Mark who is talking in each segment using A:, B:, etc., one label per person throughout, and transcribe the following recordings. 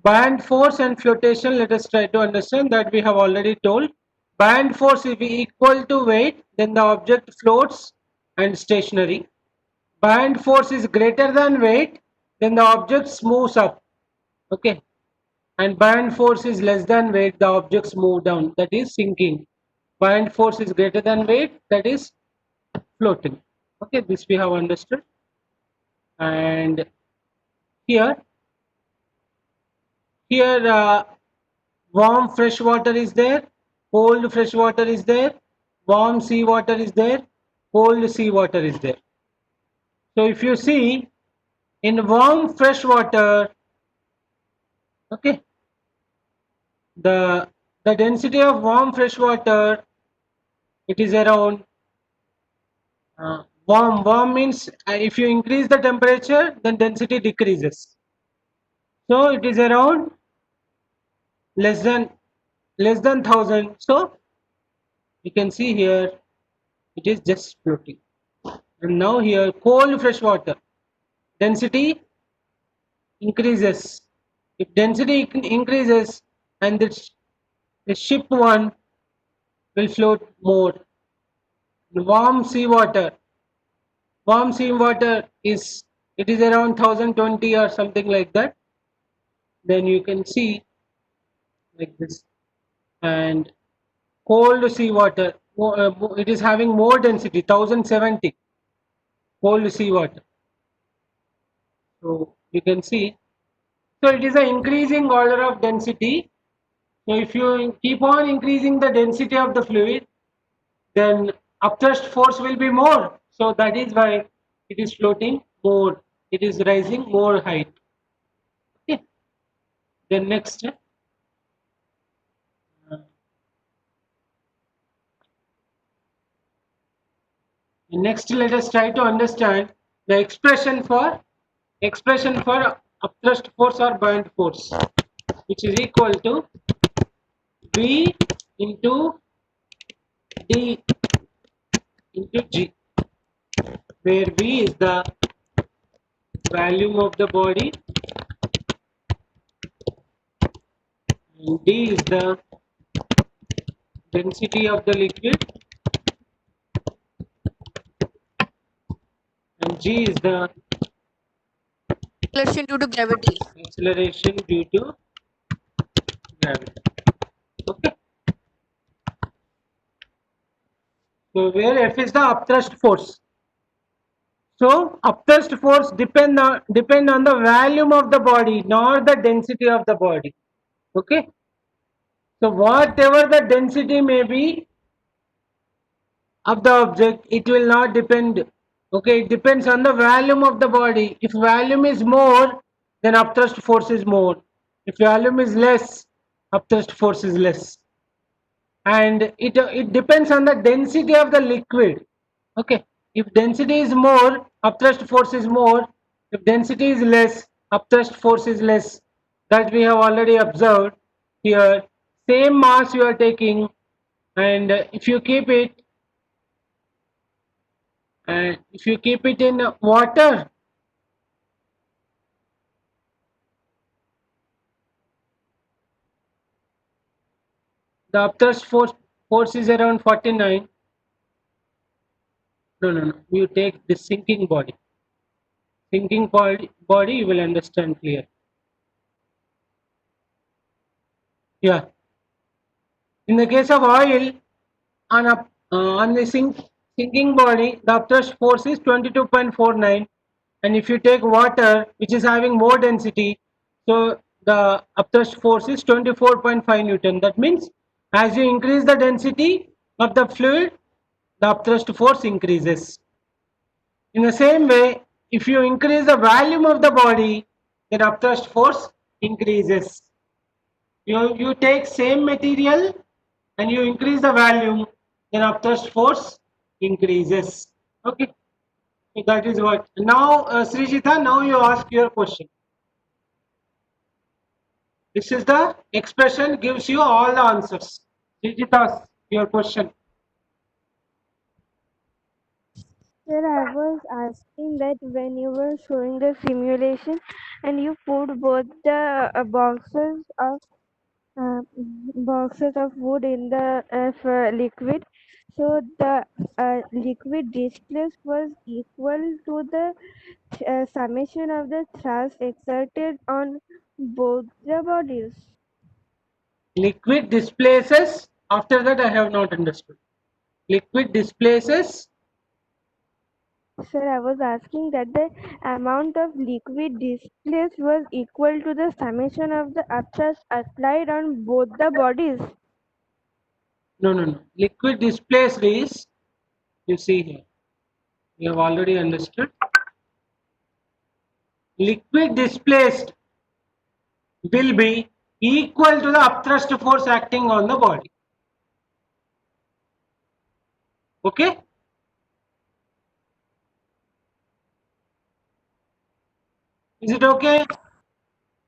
A: Buoyant force and flotation, let us try to understand that we have already told. Buoyant force is equal to weight, then the object floats and stationary. Buoyant force is greater than weight, then the object moves up. Okay. And buoyant force is less than weight, the objects move down, that is sinking. Buoyant force is greater than weight, that is floating. Okay, this we have understood. And here warm fresh water is there, cold fresh water is there, warm sea water is there, cold sea water is there. So if you see in warm fresh water, okay, the density of warm fresh water, it is around warm means if you increase the temperature, then density decreases. So it is around less than 1000. So you can see here it is just floating. And now here cold fresh water density increases. If density increases, and the ship one will float more. Warm seawater is, it is around 1020 or something like that. Then you can see like this. And cold seawater, it is having more density, 1070 cold seawater. So you can see, so it is an increasing order of density. So if you keep on increasing the density of the fluid, then upthrust force will be more. So that is why it is floating more. It is rising more height. Okay. Then next, let us try to understand the expression for upthrust force or buoyant force, which is equal to V into D into G, where V is the volume of the body and D is the density of the liquid and G is the
B: acceleration due to gravity.
A: Acceleration due to gravity. Okay. So where F is the upthrust force. So upthrust force depend on the volume of the body, not the density of the body. Okay. So whatever the density may be of the object, it will not depend. Okay, it depends on the volume of the body. If volume is more, then upthrust force is more. If volume is less, upthrust force is less. And it depends on the density of the liquid. Okay, if density is more, upthrust force is more. If density is less, upthrust force is less. That we have already observed here. Same mass you are taking, and if you keep it in water, the upthrust force is around 49. No, you take the sinking body, you will understand clear. Yeah, in the case of oil, on the sinking body, the upthrust force is 22.49, and if you take water which is having more density, so the upthrust force is 24.5 Newton. That means as you increase the density of the fluid, the upthrust force increases. In the same way, if you increase the volume of the body, then upthrust force increases. You take same material and you increase the volume, then upthrust force increases. Okay, so that is what. Now, Srijita, now you ask your question. This is the expression gives you all the answers. Srijita, your question.
B: Sir, I was asking that when you were showing the simulation and you put both the uh, boxes of wood in the liquid, so the liquid displaced was equal to the summation of the thrust exerted on both the bodies.
A: Liquid displaces. After that, I have not understood. Liquid displaces.
B: Sir, I was asking that the amount of liquid displaced was equal to the summation of the thrust applied on both the bodies.
A: No, no, no. Liquid displaced is, you see here. You have already understood. Liquid displaced will be equal to the upthrust force acting on the body. Okay? Is it okay?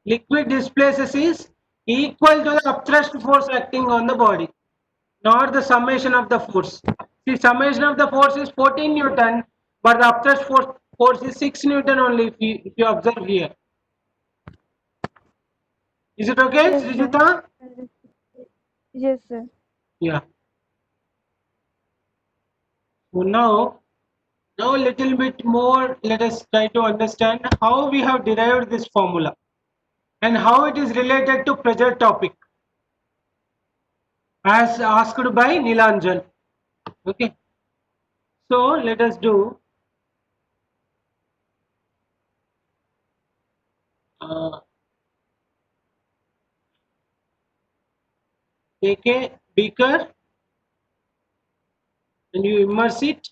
A: Liquid displaces is equal to the upthrust force acting on the body, not the summation of the force. See, summation of the force is 14 Newton, but the upthrust force is 6 Newton only if you observe here. Is it okay,
B: Yes, sir.
A: Srijita?
B: Yes, sir.
A: Yeah. So now a little bit more, let us try to understand how we have derived this formula and how it is related to pressure topic as asked by Nilanjan. Okay. So let us do uh, take a beaker and you immerse it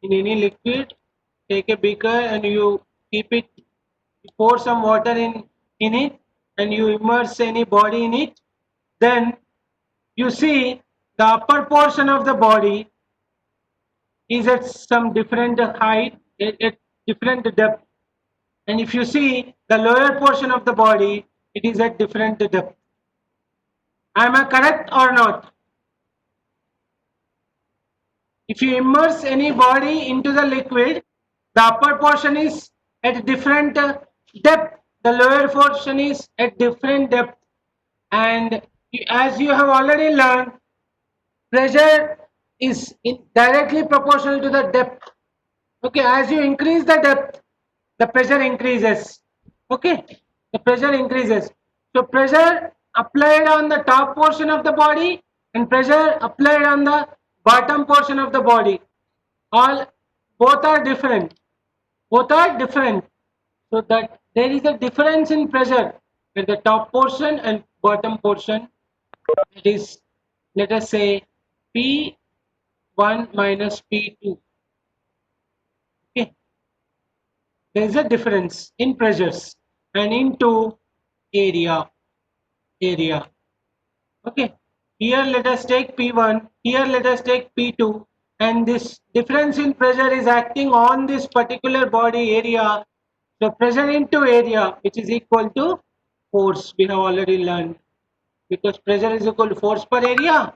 A: in any liquid. Take a beaker and you keep it, pour some water in it and you immerse any body in it. Then you see the upper portion of the body is at some different height, at different depth. And if you see the lower portion of the body, it is at different depth. Am I correct or not? If you immerse any body into the liquid, the upper portion is at different depth, the lower portion is at different depth. And as you have already learned, pressure is directly proportional to the depth. Okay, as you increase the depth, the pressure increases. Okay, the pressure increases. So pressure applied on the top portion of the body and pressure applied on the bottom portion of the body, all both are different. Both are different. So that there is a difference in pressure at the top portion and bottom portion. It is, let us say, P1 minus P2. Okay, there is a difference in pressures and into area. Okay, here let us take P1, here let us take P2, and this difference in pressure is acting on this particular body area. So pressure into area, which is equal to force, we have already learned, because pressure is equal to force per area,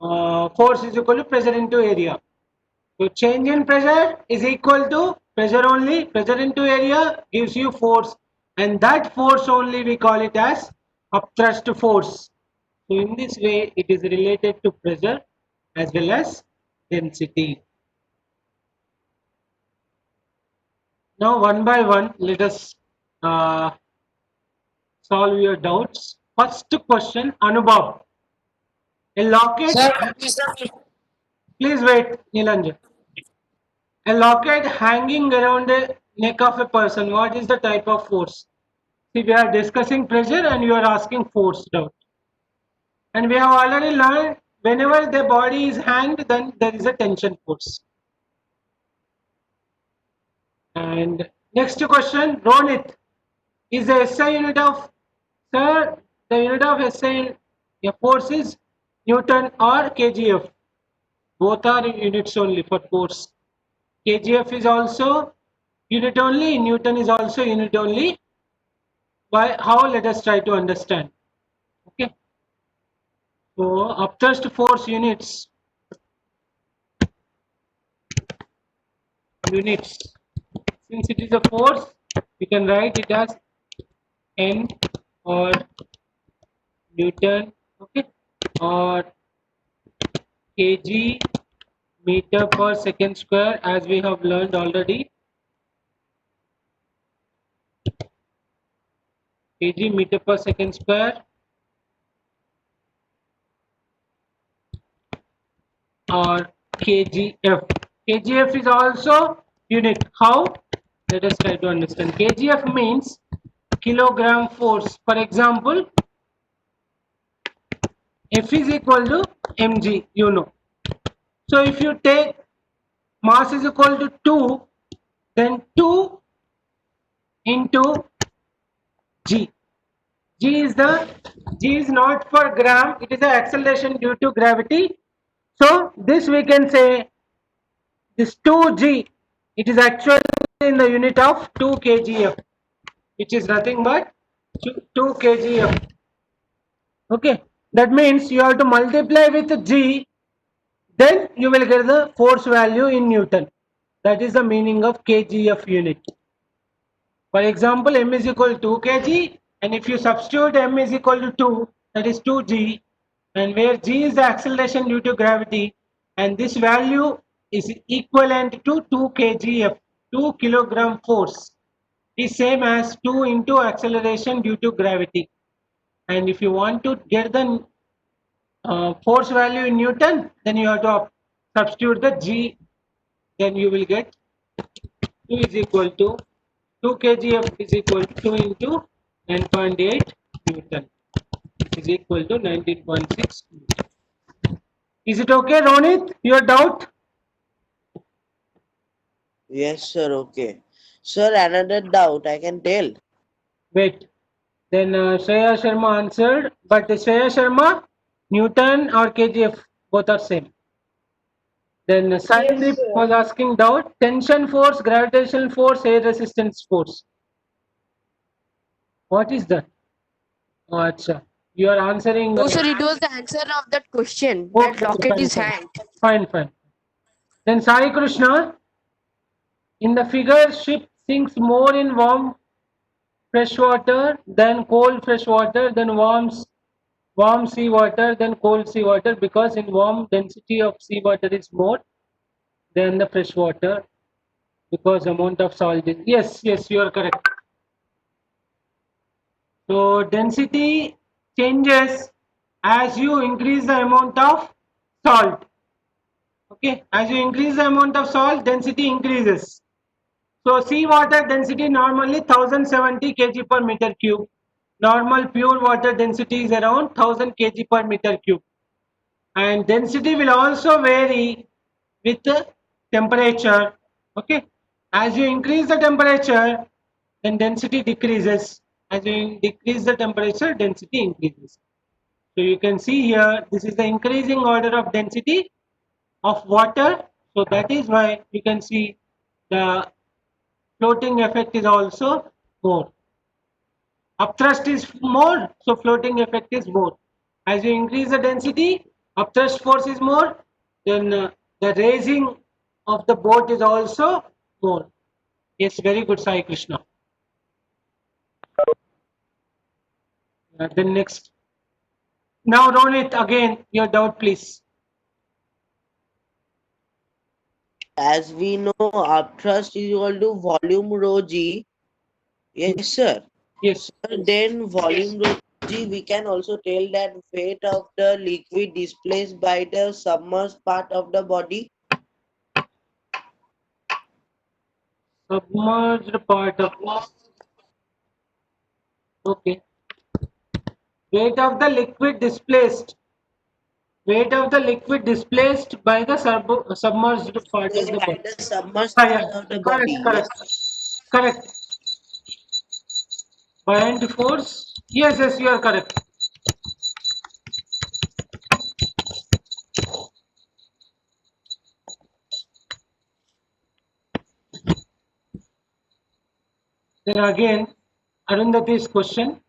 A: force is equal to pressure into area. So change in pressure is equal to pressure only, pressure into area gives you force, and that force only we call it as upthrust force. So in this way it is related to pressure as well as density. Now one by one let us uh, solve your doubts. First question, Anubhav. A locket,
C: Sir, please, sir.
A: please wait, Nilanjan. A locket hanging around the neck of a person, what is the type of force? See, we are discussing pressure and you are asking force doubt. And we have already learned whenever the body is hanged, then there is a tension force. And next question, Ronit, is the SI unit of, sir, the unit of SI force is Newton or kgf? Both are units only for force. Kgf is also unit only, Newton is also unit only. Why? How? Let us try to understand. Okay. So upthrust force units units. Since it is a force, you can write it as N or Newton, okay, or kg meter per second square, as we have learned already. Kg meter per second square or kgf. Kgf is also unit. How? Let us try to understand. Kgf means kilogram force. For example, F is equal to mg, you know. So if you take mass is equal to 2, then 2 into g. G is not for gram, it is the acceleration due to gravity. So this we can say this 2g, it is actually in the unit of 2 kgf, which is nothing but 2 kgf. Okay, that means you have to multiply with g, then you will get the force value in Newton. That is the meaning of kgf unit. For example, m is equal to 2 kg, and if you substitute m is equal to 2, that is 2g, and where g is the acceleration due to gravity, and this value is equivalent to 2 kgf, 2 kilogram force, is same as 2 into acceleration due to gravity. And if you want to get the force value in Newton, then you have to substitute the g, then you will get 2 is equal to 2 kgf is equal to 2 into 9.8 Newton, which is equal to 19.6 Newton. Is it okay, Ronit? Your doubt?
C: Yes, sir. Okay. Sir, another doubt I can tell.
A: Wait. Then Shreya Sharma answered, but Shreya Sharma, Newton or kgf, both are same. Then Sandeep was asking doubt, tension force, gravitational force, air resistance force. What is that? Oh, acha. You are answering.
D: No, sir, it was the answer of that question.
A: Okay,
D: That rocket
A: fine,
D: is
A: fine.
D: hand.
A: Fine, fine. Then Sai Krishna, in the figure, ship sinks more in warm fresh water than cold fresh water, then warm sea water, then cold sea water, because in warm density of sea water is more than the fresh water, because amount of salt is. Yes, yes, you are correct. So density changes as you increase the amount of salt. Okay, as you increase the amount of salt, density increases. So seawater density normally 1070 kg per meter cube. Normal pure water density is around 1000 kg per meter cube. And density will also vary with the temperature. Okay, as you increase the temperature, then density decreases. As you decrease the temperature, density increases. So you can see here, this is the increasing order of density of water. So that is why you can see the floating effect is also more. Upthrust is more, so floating effect is more. As you increase the density, upthrust force is more, then the raising of the boat is also more. Yes, very good, Sai Krishna. Then next. Now, Ronit, again, your doubt, please.
C: As we know, upthrust is equal to volume rho g. Yes, sir.
A: Yes.
C: Then volume rho g, we can also tell that weight of the liquid displaced by the submerged part of the body.
A: Submerged part of. Okay. Weight of the liquid displaced. Weight of the liquid displaced by the submerged part of
C: Displaced
A: the
C: by
A: body.
C: the submerged
A: Ah,
C: part
A: yeah.
C: of the
A: Correct,
C: body.
A: correct,
C: Yes.
A: correct. Buoyant force. Yes, yes, you are correct. Then again, Arundhati's question.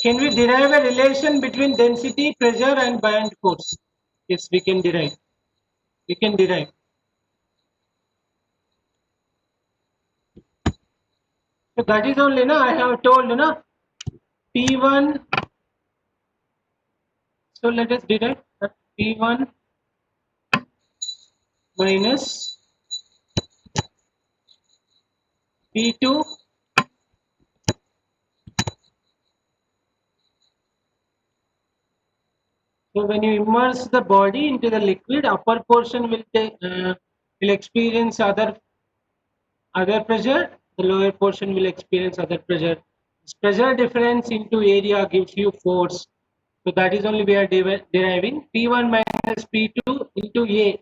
A: Can we derive a relation between density, pressure and buoyant force? Yes, we can derive. We can derive. So that is only, na, I have told, na, P1. So let us derive that P1 minus P2 So when you immerse the body into the liquid, upper portion will experience other pressure. The lower portion will experience other pressure. This pressure difference into area gives you force. So that is only we are deriving P1 minus P2 into A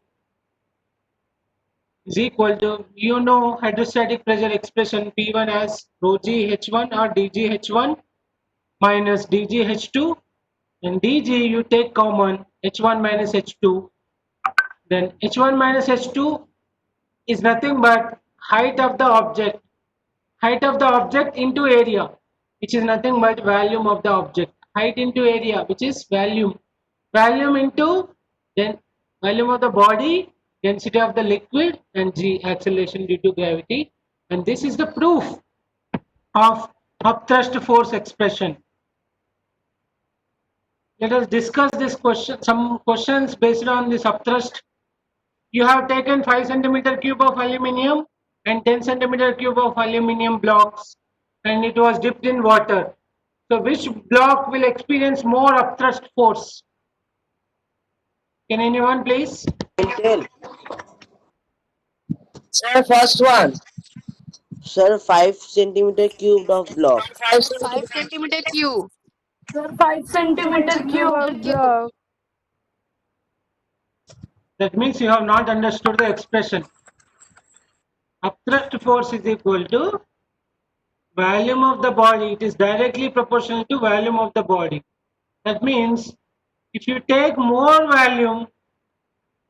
A: is equal to, you know, hydrostatic pressure expression P1 as rho g H1 or dg H1 minus dg H2, and dg you take common H1 minus H2. Then H1 minus H2 is nothing but height of the object into area, which is nothing but volume of the object. Height into area, which is volume into then volume of the body, density of the liquid, and g, acceleration due to gravity. And this is the proof of upthrust force expression. Let us discuss this question, some questions based on this upthrust. You have taken 5 centimeter cube of aluminium and 10 centimeter cube of aluminium blocks, and it was dipped in water. So which block will experience more upthrust force? Can anyone please?
C: I'll tell.
E: Sir, first one.
C: Sir, 5 centimeter cubed of block.
D: 5 centimeter cube.
F: 5 centimeter
B: Cube
F: cube.
B: of block.
A: That means you have not understood the expression. Upthrust force is equal to volume of the body. It is directly proportional to volume of the body. That means if you take more volume,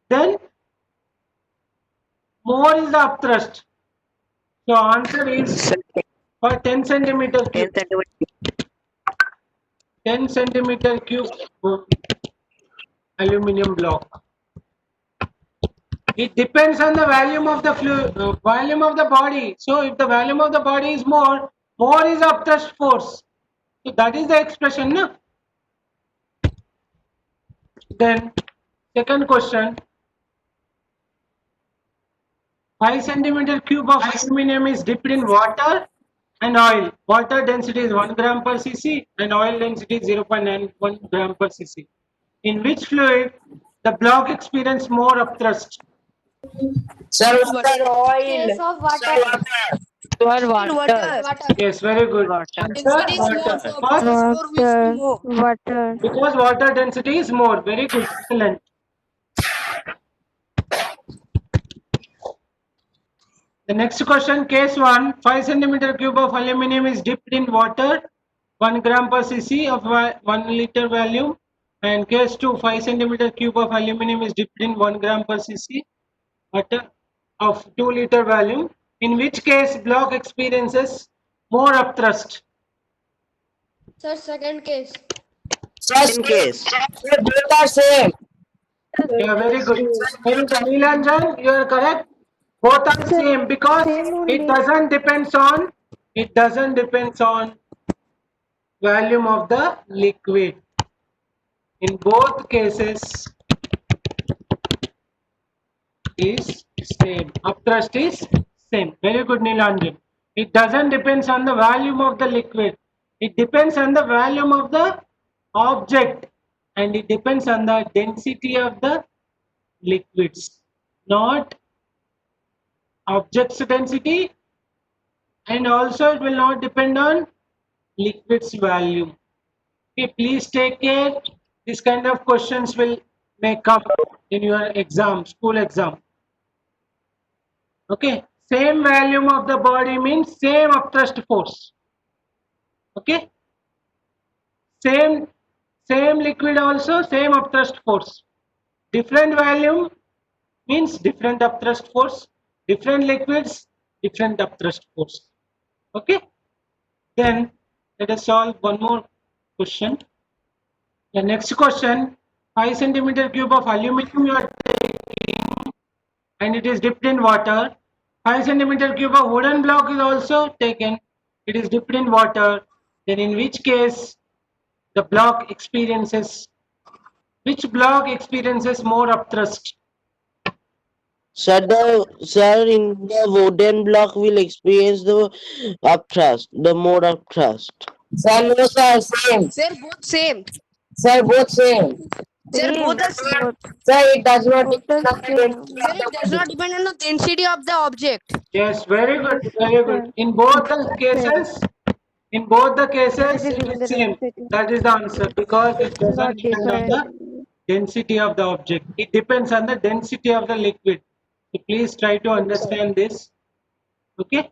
A: then more is the upthrust. So answer is for 10 centimeter
C: 10
A: cube.
C: centimeter.
A: 10 centimeter cube aluminum block. It depends on the volume of the fluid, volume of the body. So if the volume of the body is more is upthrust force. So that is the expression, no? Then second question. 5 centimeter cube of aluminum is dipped in water and oil. Water density is 1 gram per cc and oil density is 0.91 gram per cc. In which fluid the block experience more upthrust?
E: Sir, water.
F: Oil.
E: Sir, water.
D: Water.
A: Yes, very good.
E: Water.
A: Answer
D: Density is more,
A: water.
D: so
A: First,
D: upthrust force will be
B: Water.
D: more.
B: Water.
A: because water density is more. Very good. Excellent. The next question, case 1, 5 centimeter cube of aluminum is dipped in water, 1 gram per cc of 1 liter volume. And case 2, 5 centimeter cube of aluminum is dipped in 1 gram per cc water of 2 liter volume. In which case block experiences more upthrust?
F: Sir, second case.
E: Sir,
C: Case.
E: sir, both are same.
A: Yeah, very good. Very good. Neelanjan, you are correct. Both are
B: Sir,
A: same because
B: same only.
A: it doesn't depends on volume of the liquid. In both cases is same. Upthrust is same. Very good, Neelanjan. It doesn't depends on the volume of the liquid. It depends on the volume of the object, and it depends on the density of the liquids, not object's density, and also it will not depend on liquid's volume. Okay, please take care. This kind of questions may come in your exam, school exam. Okay, same volume of the body means same upthrust force. Okay, same liquid also same upthrust force. Different volume means different upthrust force. Different liquids, different upthrust force. Okay, then let us solve one more question. The next question, 5 centimeter cube of aluminum you are taking and it is dipped in water. 5 centimeter cube of wooden block is also taken it is dipped in water, then in which case the block experiences, which block experiences more upthrust?
C: Sir, in the wooden block will experience the upthrust, the more upthrust.
E: Sir, no, sir, same.
D: Sir, both same.
E: Sir, both same.
D: Sir, both
B: Same.
D: are same.
B: Both.
E: Sir, it does not
B: Both
E: depend
B: are
E: on the
B: same.
E: density
D: Sir,
E: of the
D: it does not
E: body.
D: depend on the density of the object.
A: Yes, very good,
B: Yes,
A: very good.
B: sir.
A: In both the
B: Same.
A: cases, in both the cases,
B: Everything
A: it
B: in
A: is
B: the
A: same.
B: density.
A: That is the answer because it doesn't
B: Not
A: depend on
B: different.
A: the density of the object. It depends on the density of the liquid. So please try to understand this. Okay.